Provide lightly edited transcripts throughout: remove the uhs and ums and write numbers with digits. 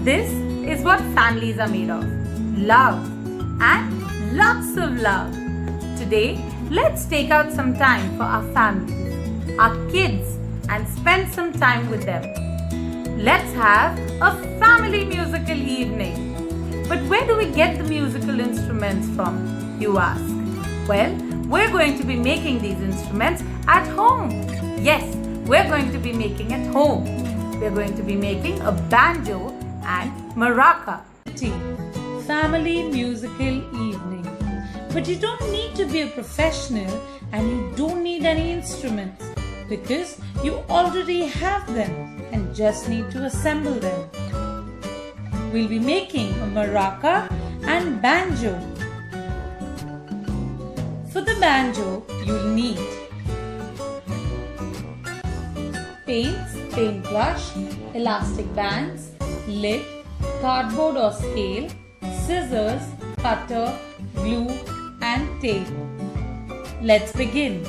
This is what families are made of. Love and lots of love. Today, let's take out some time for our families, our kids, and spend some time with them. Let's have a family musical evening. But where do we get the musical instruments from, you ask? Well, we're going to be making these instruments at home. Yes, we're going to be making at home. We're going to be making a banjo and maraca. Family musical evening. But you don't need to be a professional and you don't need any instruments because you already have them and just need to assemble them. We'll be making a maraca and banjo. For the banjo, you'll need paints, paintbrush, elastic bands, lid, cardboard or scale, scissors, cutter, glue and tape. Let's begin.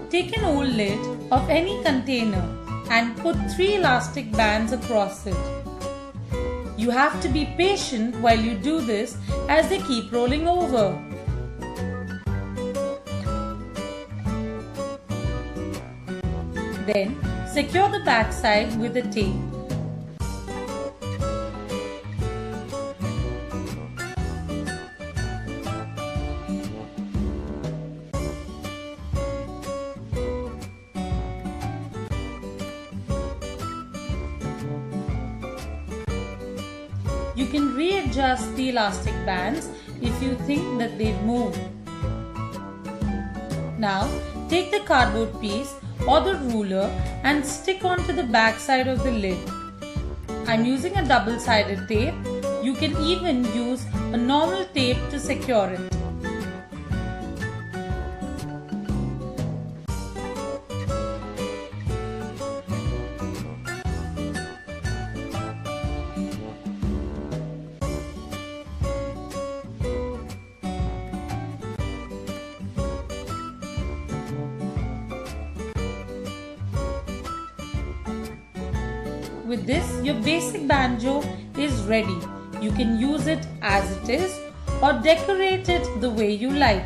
Take an old lid of any container and put 3 elastic bands across it. You have to be patient while you do this as they keep rolling over. Then secure the backside with a tape. You can readjust the elastic bands if you think that they've moved. Now, take the cardboard piece or the ruler and stick onto the back side of the lid. I'm using a double-sided tape. You can even use a normal tape to secure it. With this, your basic banjo is ready. You can use it as it is or decorate it the way you like.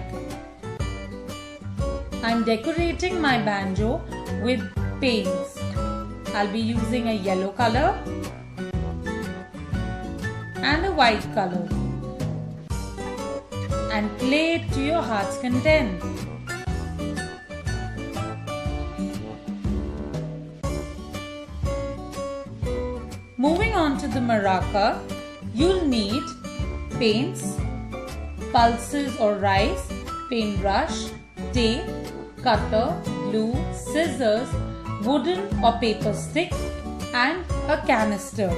I'm decorating my banjo with paints. I'll be using a yellow color and a white color and play it to your heart's content. Moving on to the maraca, you'll need paints, pulses or rice, paintbrush, tape, cutter, glue, scissors, wooden or paper stick and a canister.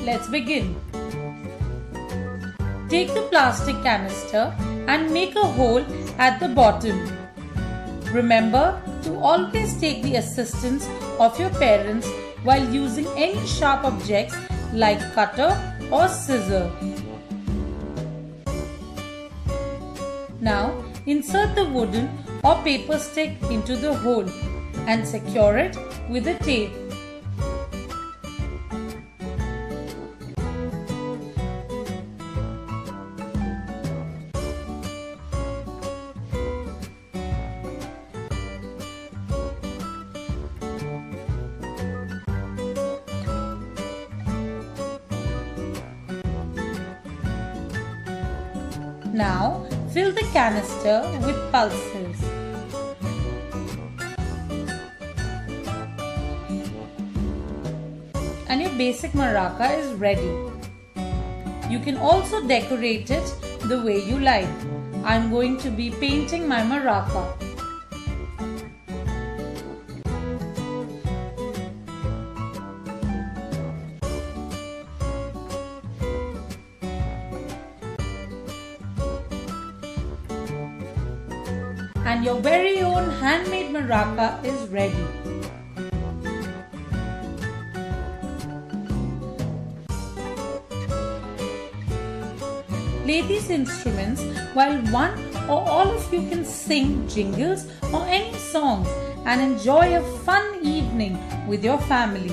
Let's begin. Take the plastic canister and make a hole at the bottom. Remember to always take the assistance of your parents while using any sharp objects like cutter or scissor. Now insert the wooden or paper stick into the hole and secure it with a tape. Now fill the canister with pulses. And your basic maraca is ready. You can also decorate it the way you like. I'm going to be painting my maraca. And your very own handmade maraca is ready. Play these instruments while one or all of you can sing jingles or any songs and enjoy a fun evening with your family.